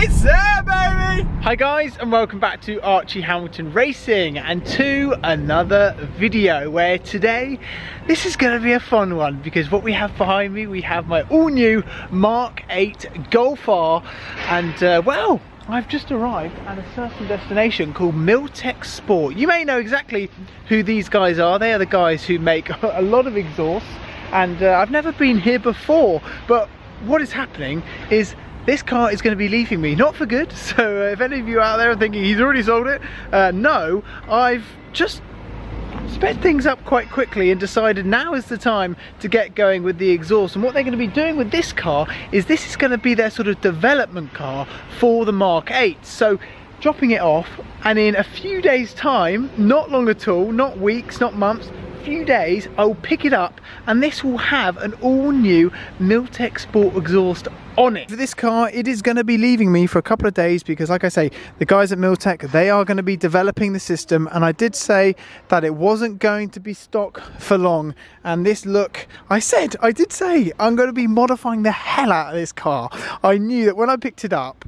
It's there, baby! Hi guys, and welcome back to Archie Hamilton Racing and to another video where today this is going to be a fun one because what we have behind me, we have my all new Mark 8 Golf R, and well, I've just arrived at a certain destination called Miltech Sport. You may know exactly who these guys are. They are the guys who make a lot of exhausts, and I've never been here before, but what is happening is this car is going to be leaving me, not for good. So if any of you out there are thinking he's already sold it, no, I've just sped things up quite quickly and decided now is the time to get going with the exhaust. And what they're going to be doing with this car is this is going to be their sort of development car for the Mark 8. So dropping it off, and in a few days time, not long at all, not weeks, not months, few days, I'll pick it up and this will have an all new Miltech Sport exhaust on it. For this car, it is going to be leaving me for a couple of days because, like I say, the guys at Miltech, they are going to be developing the system, and I did say that it wasn't going to be stock for long. And this look, I did say I'm going to be modifying the hell out of this car. I knew that when I picked it up,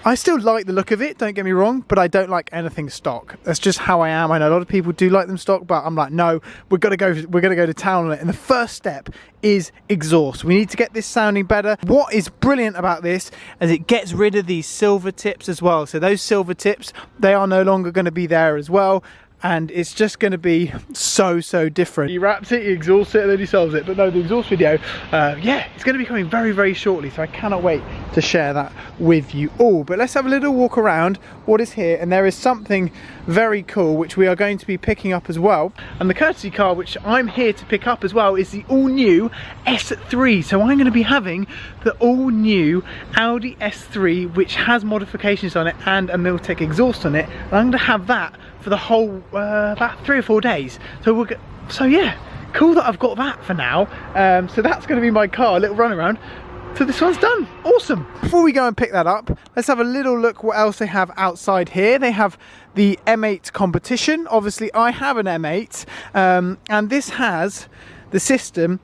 I still like the look of it, don't get me wrong, but I don't like anything stock. That's just how I am. I know a lot of people do like them stock, but I'm like, no, we're gonna go to town on it. And the first step is exhaust. We need to get this sounding better. What is brilliant about this is it gets rid of these silver tips as well. So those silver tips, they are no longer going to be there as well. And it's just going to be so different. He wraps it, he exhausts it, and then he sells it. But no, the exhaust video, yeah, it's going to be coming very shortly, so I cannot wait to share that with you all. But let's have a little walk around what is here, and there is something very cool which we are going to be picking up as well. And the courtesy car which I'm here to pick up as well is the all new S3. So I'm going to be having the all new Audi S3, which has modifications on it and a Miltech exhaust on it, and I'm going to have that for the whole about 3 or 4 days. So yeah, cool that I've got that for now. So that's going to be my car, a little run around. So this one's done. Awesome. Before we go and pick that up, let's have a little look what else they have outside here. They have the M8 competition. Obviously I have an M8, and this has the system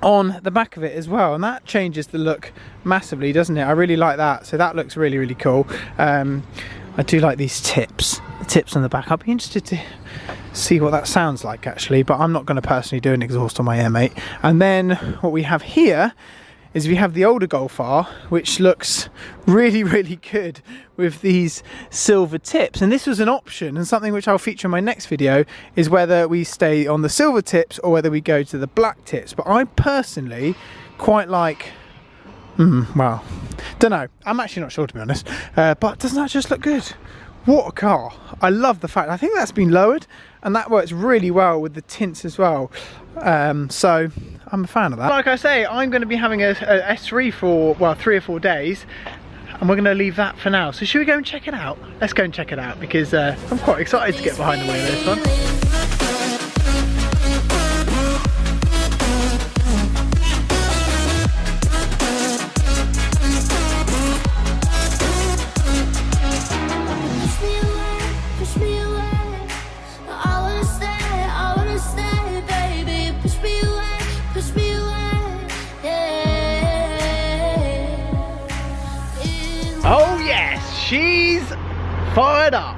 on the back of it as well, and that changes the look massively, doesn't it? I really like that. So that looks really cool. I do like these tips, the tips on the back. I'll be interested to see what that sounds like actually, but I'm not going to personally do an exhaust on my M8. And then what we have here is we have the older Golf R, which looks really good with these silver tips. And this was an option, and something which I'll feature in my next video is whether we stay on the silver tips or whether we go to the black tips. But I personally quite like, well, don't know, I'm actually not sure to be honest, but doesn't that just look good? What a car. I love the fact, I think that's been lowered and that works really well with the tints as well. So I'm a fan of that. Like I say, I'm going to be having a S3 for, well, 3 or 4 days, and we're going to leave that for now. So should we go and check it out? Let's go and check it out because I'm quite excited to get behind the wheel of this one. Oh yes, she's fired up.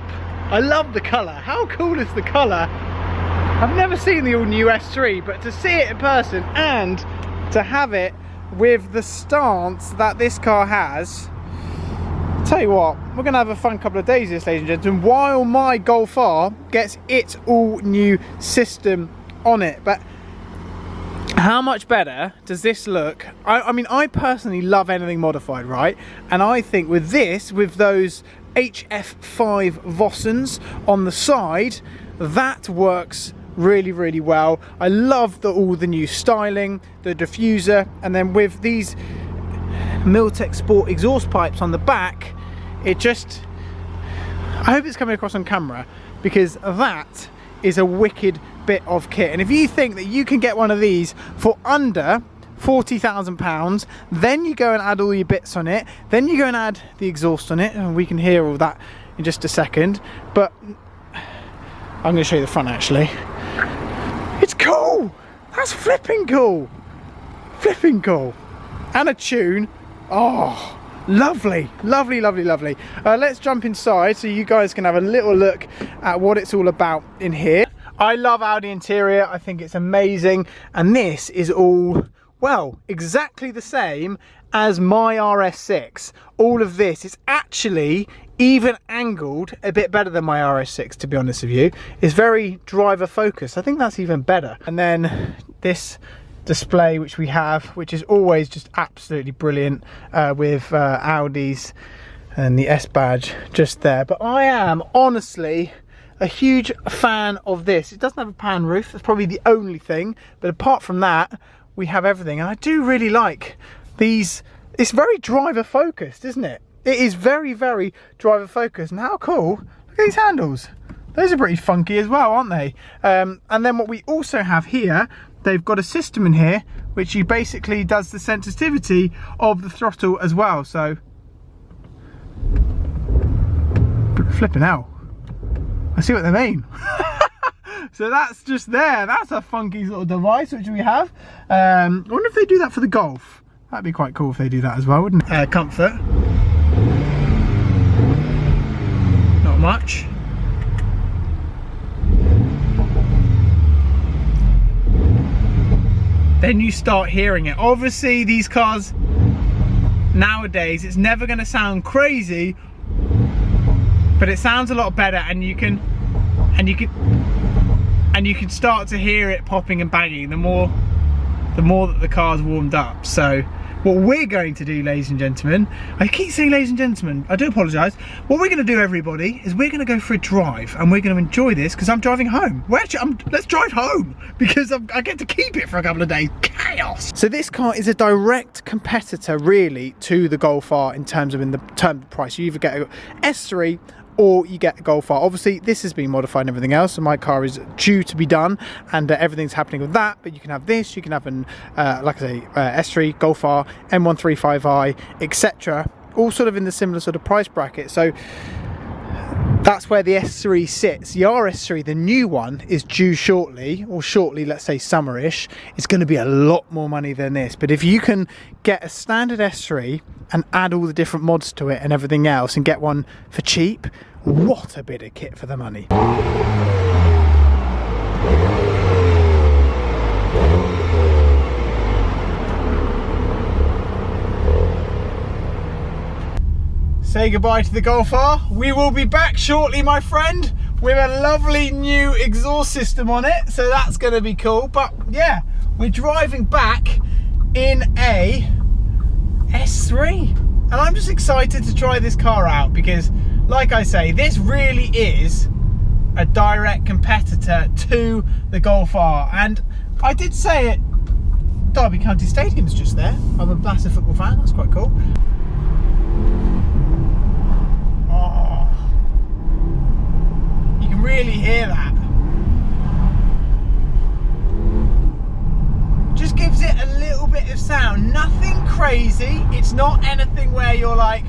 I love the colour. How cool is the colour? I've never seen the all new S3, but to see it in person and to have it with the stance that this car has, tell you what, we're going to have a fun couple of days this, ladies and gentlemen, while my Golf R gets its all new system on it. But how much better does this look? I mean, I personally love anything modified, right? And I think with this, with those HF5 Vossens on the side, that works really well. I love all the new styling, the diffuser, and then with these Miltech Sport exhaust pipes on the back, it just, I hope it's coming across on camera, because that is a wicked bit of kit. And if you think that you can get one of these for under £40,000, then you go and add all your bits on it, then you go and add the exhaust on it, and we can hear all that in just a second, but I'm going to show you the front actually. It's cool! That's flipping cool! Flipping cool! And a tune. Oh, Lovely, lovely, lovely, lovely. Let's jump inside so you guys can have a little look at what it's all about in here. I love Audi interior. I think it's amazing. And this is all, well, exactly the same as my RS6. All of this is actually even angled a bit better than my RS6, to be honest with you. It's very driver focused. I think that's even better. And then this display which we have, which is always just absolutely brilliant, with Audis and the S badge just there. But I am honestly a huge fan of this. It doesn't have a pan roof, that's probably the only thing, but apart from that we have everything. And I do really like these. It's very driver focused, isn't it? It is very, very driver focused. And how cool, look at these handles. Those are pretty funky as well, aren't they? And then what we also have here, they've got a system in here which you basically does the sensitivity of the throttle as well. So flipping out, I see what they mean. So that's just there. That's a funky sort of device which we have. I wonder if they do that for the Golf. That'd be quite cool if they do that as well, wouldn't it? Comfort, not much. Then you start hearing it. Obviously these cars nowadays, it's never going to sound crazy, but it sounds a lot better, and you can start to hear it popping and banging the more that the car's warmed up. So what we're going to do, ladies and gentlemen, I keep saying ladies and gentlemen, I do apologise. What we're going to do, everybody, is we're going to go for a drive, and we're going to enjoy this because I'm driving home. Let's drive home because I get to keep it for a couple of days. Chaos. So this car is a direct competitor, really, to the Golf R in terms of price. You either get a S3 or you get a Golf R. Obviously this has been modified and everything else, so my car is due to be done, and everything's happening with that. But you can have this, you can have an like I say, S3, Golf R, M135i, etc., all sort of in the similar sort of price bracket. So that's where the S3 sits. The RS3, the new one, is due shortly, or shortly, let's say summerish. It's going to be a lot more money than this. But if you can get a standard S3 and add all the different mods to it and everything else, and get one for cheap, what a bit of kit for the money. Say goodbye to the Golf R. We will be back shortly, my friend, with a lovely new exhaust system on it, so that's going to be cool. But yeah, we're driving back in a S3, and I'm just excited to try this car out because, like I say, this really is a direct competitor to the Golf R. And I did say it, Derby County Stadium's just there. I'm a massive football fan, that's quite cool. Oh, you can really hear that. Just gives it a little bit of sound, nothing crazy. It's not anything where you're like,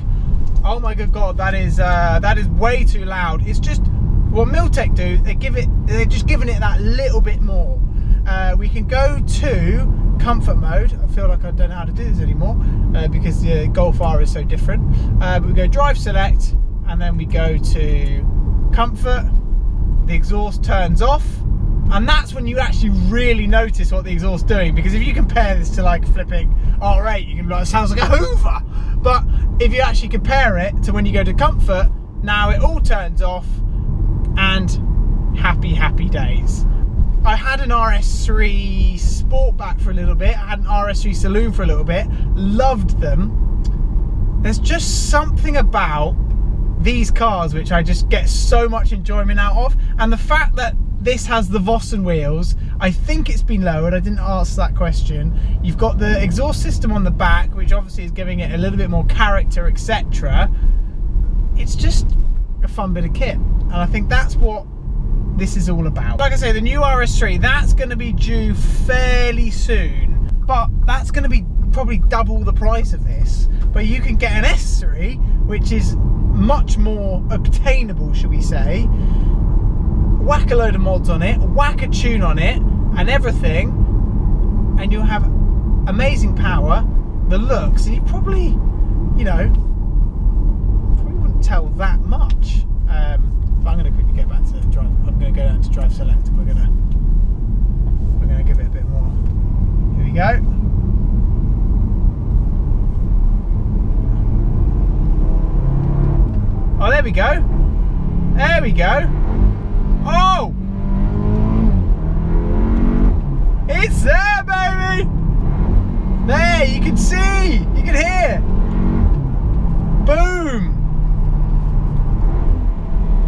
oh my good god, that is way too loud. It's just what Miltech do, they're just giving it that little bit more. We can go to comfort mode. I feel like I don't know how to do this anymore because the Golf R is so different. But we go drive select, and then we go to comfort. The exhaust turns off, and that's when you actually really notice what the exhaust's doing, because if you compare this to like flipping R8, you can be like, it sounds like a Hoover. But if you actually compare it to when you go to comfort, now it all turns off, and happy days. I had an RS3 Sportback for a little bit, I had an RS3 Saloon for a little bit, loved them. There's just something about these cars which I just get so much enjoyment out of, and the fact that this has the Vossen wheels, I think it's been lowered, I didn't ask that question. You've got the exhaust system on the back, which obviously is giving it a little bit more character, etc. It's just a fun bit of kit, and I think that's what this is all about. Like I say, the new RS3, that's going to be due fairly soon, but that's going to be probably double the price of this. But you can get an S3, which is much more obtainable, shall we say, whack a load of mods on it, whack a tune on it and everything, and you'll have amazing power, the looks, and you probably, you know, tell that much. But I'm going to quickly go back to drive. I'm going to go down to drive select. We're going to give it a bit more. Here we go. Oh, there we go. There we go. Oh! It's there, baby! There, you can see, you can hear. Boom!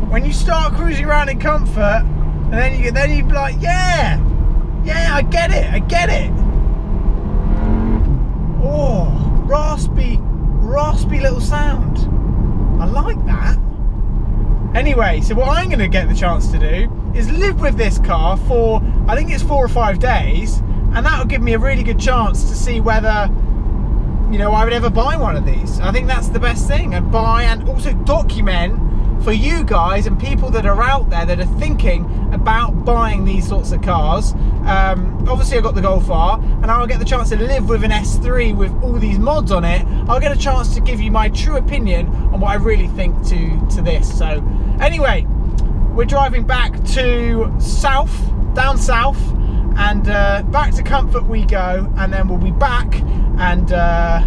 When you start cruising around in comfort, and then you're like, yeah, I get it. Oh, raspy little sound. I like that. Anyway, so what I'm going to get the chance to do is live with this car for, I think it's 4 or 5 days, and that'll give me a really good chance to see whether, you know, I would ever buy one of these. I think that's the best thing, and buy and also document for you guys and people that are out there that are thinking about buying these sorts of cars. Obviously I've got the Golf R, and I'll get the chance to live with an S3 with all these mods on it. I'll get a chance to give you my true opinion on what I really think to this. So anyway, we're driving back to down south, and back to comfort we go, and then we'll be back, and I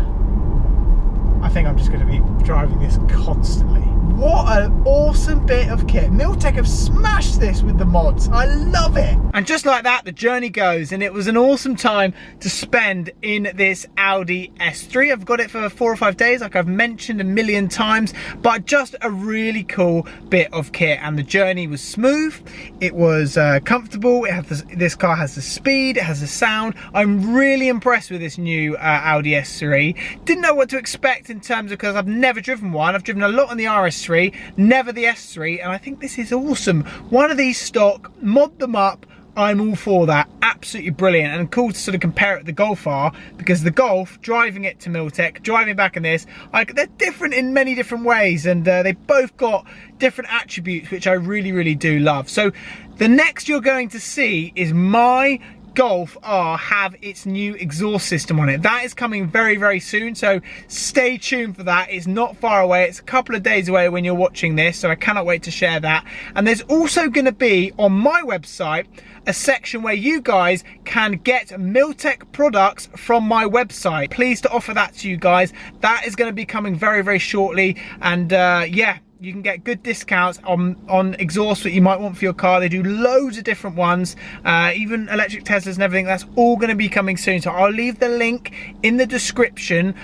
think I'm just going to be driving this constantly. What an awesome bit of kit. Miltech have smashed this with the mods. I love it. And just like that, the journey goes, and it was an awesome time to spend in this Audi S3. I've got it for 4 or 5 days, like I've mentioned a million times, but just a really cool bit of kit, and the journey was smooth. It was comfortable. It had this car has the speed, it has the sound. I'm really impressed with this new Audi S3. Didn't know what to expect in terms of, because I've never driven one. I've driven a lot on the RS3, never the S3, and I think this is awesome. One of these stock, mod them up, I'm all for that. Absolutely brilliant, and cool to sort of compare it to the Golf R, because the Golf, driving it to Miltech, driving back in this, they're different in many different ways, and they both got different attributes which I really do love. So the next you're going to see is my Golf R have its new exhaust system on it. That is coming very soon, so stay tuned for that. It's not far away. It's a couple of days away when you're watching this, so I cannot wait to share that. And there's also going to be on my website a section where you guys can get Miltech products from my website. Pleased to offer that to you guys. That is going to be coming very shortly, and yeah, you can get good discounts on exhaust that you might want for your car. They do loads of different ones, even electric Teslas and everything. That's all going to be coming soon, so I'll leave the link in the description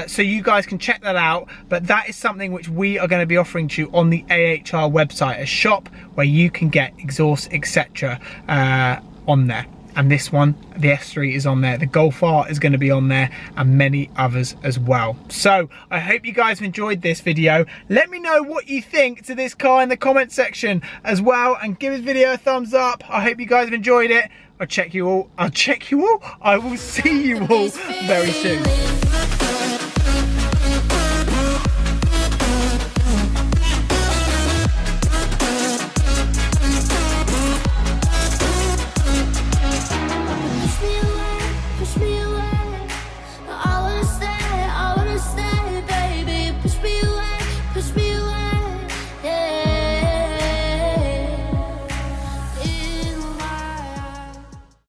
so you guys can check that out. But that is something which we are going to be offering to you on the AHR website, a shop where you can get exhaust, etc. On there. And this one, the S3, is on there. The Golf R is going to be on there, and many others as well. So I hope you guys have enjoyed this video. Let me know what you think to this car in the comment section as well, and give this video a thumbs up. I hope you guys have enjoyed it. I will see you all very soon.